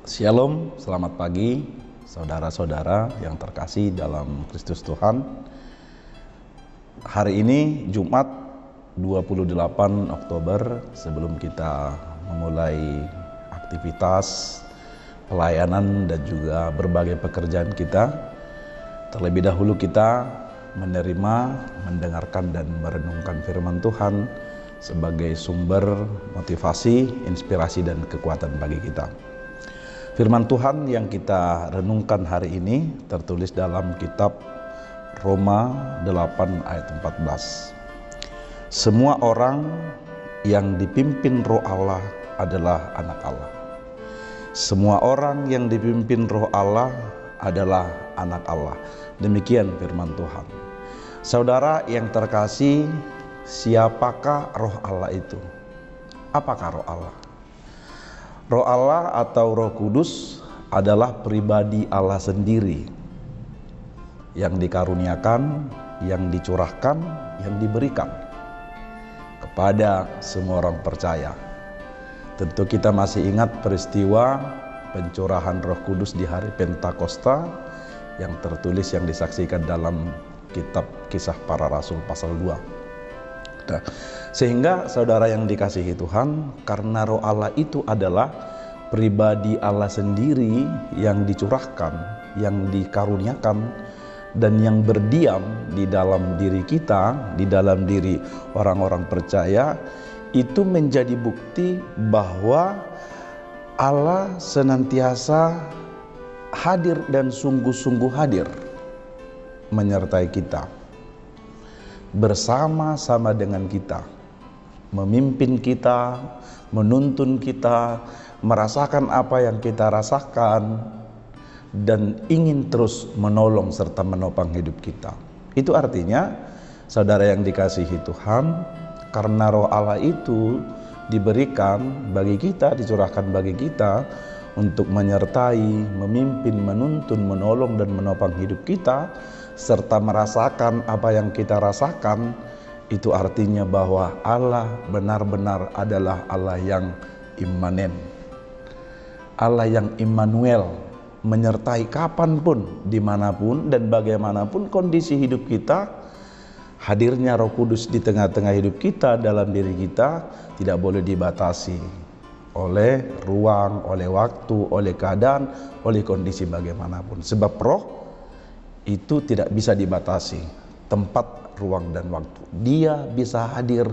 Shalom, selamat pagi saudara-saudara yang terkasih dalam Kristus Tuhan. Hari ini Jumat 28 Oktober, sebelum kita memulai aktivitas pelayanan dan juga berbagai pekerjaan kita, terlebih dahulu kita menerima, mendengarkan dan merenungkan firman Tuhan sebagai sumber motivasi, inspirasi dan kekuatan bagi kita. Firman Tuhan yang kita renungkan hari ini tertulis dalam kitab Roma 8 ayat 14. Semua orang yang dipimpin Roh Allah adalah anak Allah. Semua orang yang dipimpin Roh Allah adalah anak Allah. Demikian firman Tuhan. Saudara yang terkasih, siapakah Roh Allah itu? Apakah Roh Allah? Roh Allah atau Roh Kudus adalah pribadi Allah sendiri yang dikaruniakan, yang dicurahkan, yang diberikan kepada semua orang percaya. Tentu kita masih ingat peristiwa pencurahan Roh Kudus di hari Pentakosta yang tertulis, yang disaksikan dalam kitab Kisah Para Rasul pasal 2. Sehingga saudara yang dikasihi Tuhan, karena Roh Allah itu adalah pribadi Allah sendiri yang dicurahkan, yang dikaruniakan, dan yang berdiam di dalam diri kita, di dalam diri orang-orang percaya, itu menjadi bukti bahwa Allah senantiasa hadir dan sungguh-sungguh hadir menyertai kita, bersama-sama dengan kita, memimpin kita, menuntun kita, merasakan apa yang kita rasakan, dan ingin terus menolong serta menopang hidup kita. Itu artinya, saudara yang dikasihi Tuhan, karena Roh Allah itu diberikan bagi kita, dicurahkan bagi kita untuk menyertai, memimpin, menuntun, menolong dan menopang hidup kita, serta merasakan apa yang kita rasakan. Itu artinya bahwa Allah benar-benar adalah Allah yang imanen, Allah yang Immanuel, menyertai kapanpun, dimanapun dan bagaimanapun kondisi hidup kita. Hadirnya Roh Kudus di tengah-tengah hidup kita, dalam diri kita, tidak boleh dibatasi oleh ruang, oleh waktu, oleh keadaan, oleh kondisi bagaimanapun. Sebab Roh itu tidak bisa dibatasi tempat, ruang dan waktu. Dia bisa hadir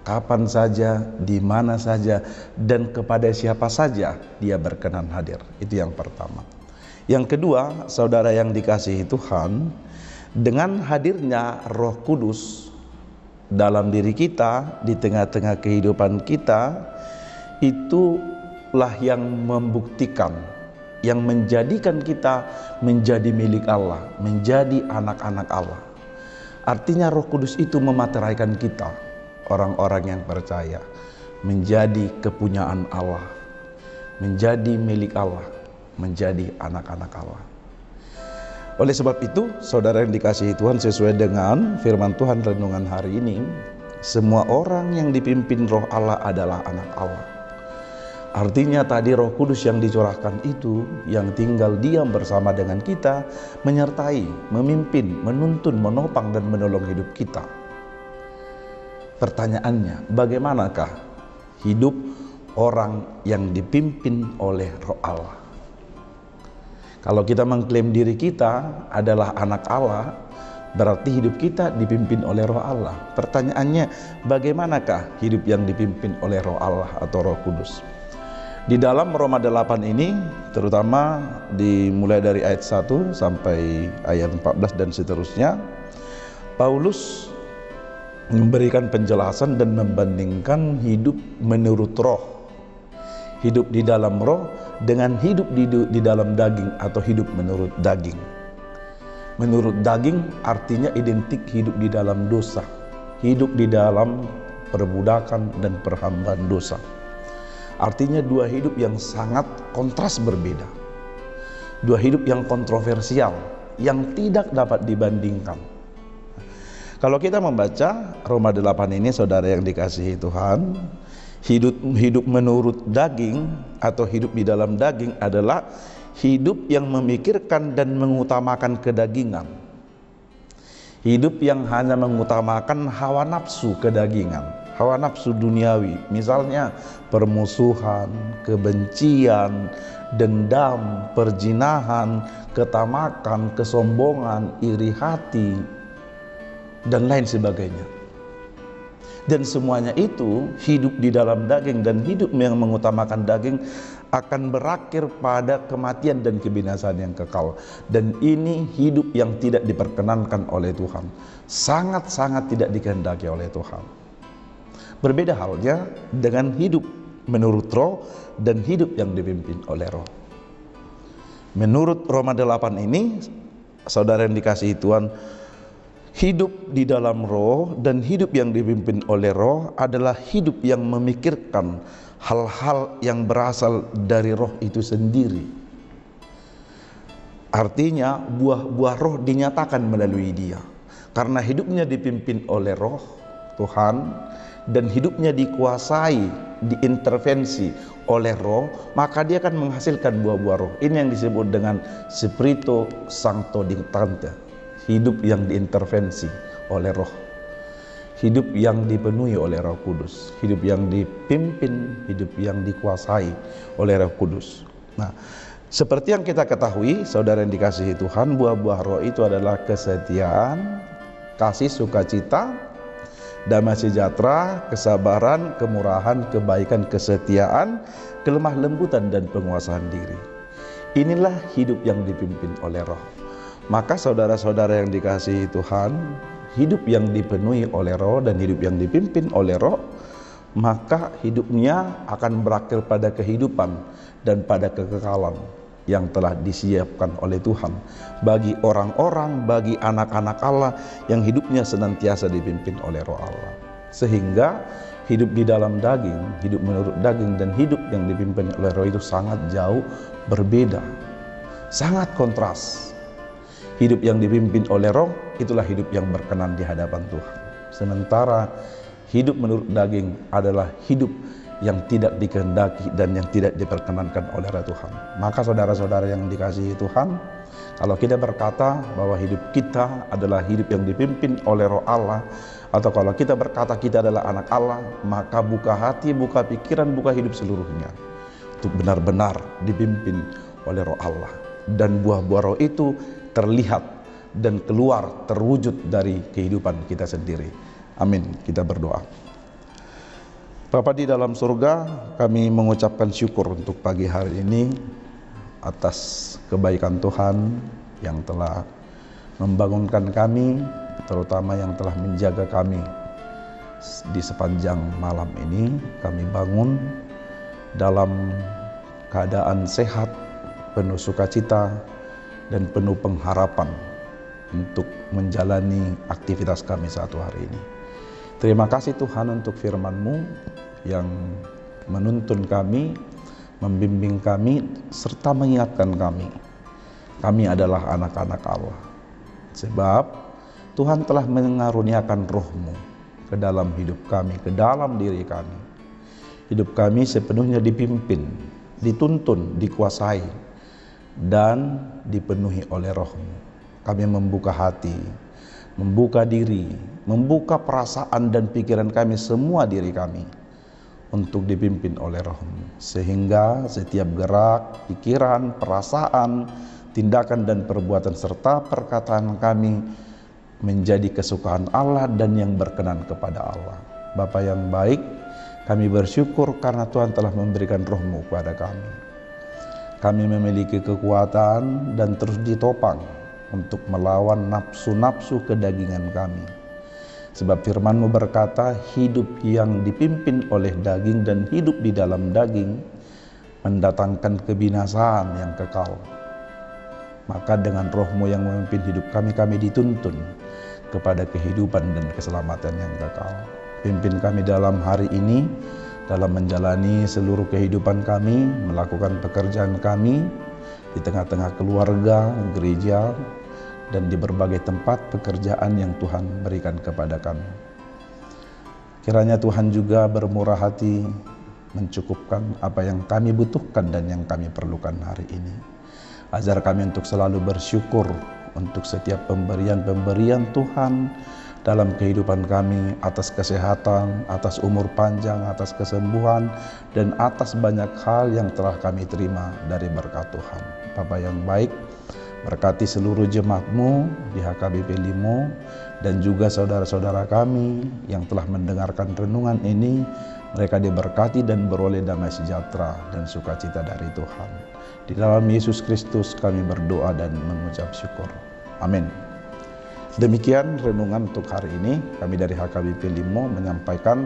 kapan saja, di mana saja, dan kepada siapa saja dia berkenan hadir. Itu yang pertama. Yang kedua, saudara yang dikasihi Tuhan, dengan hadirnya Roh Kudus dalam diri kita, di tengah-tengah kehidupan kita, itulah yang membuktikan, yang menjadikan kita menjadi milik Allah, menjadi anak-anak Allah. Artinya Roh Kudus itu memateraikan kita, orang-orang yang percaya, menjadi kepunyaan Allah, menjadi milik Allah, menjadi anak-anak Allah. Oleh sebab itu, saudara yang dikasihi Tuhan, sesuai dengan firman Tuhan renungan hari ini, semua orang yang dipimpin Roh Allah adalah anak Allah. Artinya tadi Roh Kudus yang dicurahkan itu, yang tinggal diam bersama dengan kita, menyertai, memimpin, menuntun, menopang dan menolong hidup kita. Pertanyaannya, bagaimanakah hidup orang yang dipimpin oleh Roh Allah? Kalau kita mengklaim diri kita adalah anak Allah, berarti hidup kita dipimpin oleh Roh Allah. Pertanyaannya, bagaimanakah hidup yang dipimpin oleh Roh Allah atau Roh Kudus? Di dalam Roma 8 ini, terutama dimulai dari ayat 1 sampai ayat 14 dan seterusnya, Paulus memberikan penjelasan dan membandingkan hidup menurut roh, hidup di dalam roh dengan hidup di dalam daging atau hidup menurut daging. Menurut daging artinya identik hidup di dalam dosa, hidup di dalam perbudakan dan perhambaan dosa. Artinya dua hidup yang sangat kontras berbeda, dua hidup yang kontroversial, yang tidak dapat dibandingkan. Kalau kita membaca Roma 8 ini, saudara yang dikasihi Tuhan, Hidup menurut daging atau hidup di dalam daging adalah hidup yang memikirkan dan mengutamakan kedagingan. Hidup yang hanya mengutamakan hawa nafsu kedagingan, hawa nafsu duniawi, misalnya permusuhan, kebencian, dendam, perzinahan, ketamakan, kesombongan, iri hati, dan lain sebagainya. Dan semuanya itu hidup di dalam daging, dan hidup yang mengutamakan daging akan berakhir pada kematian dan kebinasaan yang kekal. Dan ini hidup yang tidak diperkenankan oleh Tuhan, sangat-sangat tidak dikehendaki oleh Tuhan. Berbeda halnya dengan hidup menurut roh dan hidup yang dipimpin oleh roh. Menurut Roma 8 ini, saudara yang dikasihi Tuhan, hidup di dalam roh dan hidup yang dipimpin oleh roh adalah hidup yang memikirkan hal-hal yang berasal dari roh itu sendiri. Artinya buah-buah roh dinyatakan melalui dia. Karena hidupnya dipimpin oleh roh Tuhan dan hidupnya dikuasai, diintervensi oleh roh, maka dia akan menghasilkan buah-buah roh. Ini yang disebut dengan Spirito Sancto Dictante. Hidup yang diintervensi oleh roh, hidup yang dipenuhi oleh Roh Kudus, hidup yang dipimpin, hidup yang dikuasai oleh Roh Kudus. Nah, seperti yang kita ketahui, saudara yang dikasihi Tuhan, buah-buah roh itu adalah kesetiaan, kasih, sukacita, damai sejahtera, kesabaran, kemurahan, kebaikan, kesetiaan, kelemah lembutan, dan penguasaan diri. Inilah hidup yang dipimpin oleh roh. Maka saudara-saudara yang dikasihi Tuhan, hidup yang dipenuhi oleh roh dan hidup yang dipimpin oleh roh, maka hidupnya akan berakhir pada kehidupan dan pada kekekalan yang telah disiapkan oleh Tuhan bagi orang-orang, bagi anak-anak Allah yang hidupnya senantiasa dipimpin oleh roh Allah. Sehingga hidup di dalam daging, hidup menurut daging, dan hidup yang dipimpin oleh roh itu sangat jauh berbeda, sangat kontras. Hidup yang dipimpin oleh roh itulah hidup yang berkenan di hadapan Tuhan. Sementara hidup menurut daging adalah hidup yang tidak dikehendaki dan yang tidak diperkenankan oleh Tuhan. Maka saudara-saudara yang dikasihi Tuhan, kalau kita berkata bahwa hidup kita adalah hidup yang dipimpin oleh roh Allah, atau kalau kita berkata kita adalah anak Allah, maka buka hati, buka pikiran, buka hidup seluruhnya untuk benar-benar dipimpin oleh roh Allah. Dan buah-buah roh itu terlihat dan keluar, terwujud dari kehidupan kita sendiri. Amin. Kita berdoa. Bapa di dalam surga, kami mengucapkan syukur untuk pagi hari ini atas kebaikan Tuhan yang telah membangunkan kami, terutama yang telah menjaga kami di sepanjang malam ini. Kami bangun dalam keadaan sehat, penuh sukacita, dan penuh pengharapan untuk menjalani aktivitas kami satu hari ini. Terima kasih Tuhan untuk firman-Mu yang menuntun kami, membimbing kami, serta mengingatkan kami adalah anak-anak Allah. Sebab Tuhan telah mengaruniakan roh-Mu ke dalam hidup kami, ke dalam diri kami. Hidup kami sepenuhnya dipimpin, dituntun, dikuasai, dan dipenuhi oleh roh-Mu. Kami membuka hati, membuka diri, membuka perasaan dan pikiran kami, semua diri kami, untuk dipimpin oleh roh-Mu. Sehingga setiap gerak, pikiran, perasaan, tindakan dan perbuatan serta perkataan kami menjadi kesukaan Allah dan yang berkenan kepada Allah. Bapa yang baik, kami bersyukur karena Tuhan telah memberikan roh-Mu kepada kami. Kami memiliki kekuatan dan terus ditopang untuk melawan nafsu-nafsu kedagingan kami. Sebab firman-Mu berkata, hidup yang dipimpin oleh daging dan hidup di dalam daging mendatangkan kebinasaan yang kekal. Maka dengan roh-Mu yang memimpin hidup kami, kami dituntun kepada kehidupan dan keselamatan yang kekal. Pimpin kami dalam hari ini, dalam menjalani seluruh kehidupan kami, melakukan pekerjaan kami di tengah-tengah keluarga, gereja, dan di berbagai tempat pekerjaan yang Tuhan berikan kepada kami. Kiranya Tuhan juga bermurah hati mencukupkan apa yang kami butuhkan dan yang kami perlukan hari ini. Ajar kami untuk selalu bersyukur untuk setiap pemberian-pemberian Tuhan dalam kehidupan kami, atas kesehatan, atas umur panjang, atas kesembuhan, dan atas banyak hal yang telah kami terima dari berkat Tuhan. Bapa yang baik, berkati seluruh jemaat-Mu di HKBP Limo dan juga saudara-saudara kami yang telah mendengarkan renungan ini. Mereka diberkati dan beroleh damai sejahtera dan sukacita dari Tuhan. Di dalam Yesus Kristus kami berdoa dan mengucap syukur. Amin. Demikian renungan untuk hari ini. Kami dari HKBP Limo menyampaikan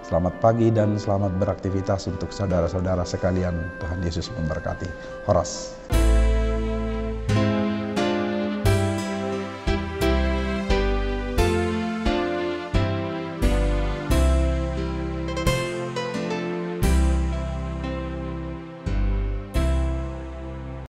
selamat pagi dan selamat beraktivitas untuk saudara-saudara sekalian. Tuhan Yesus memberkati. Horas.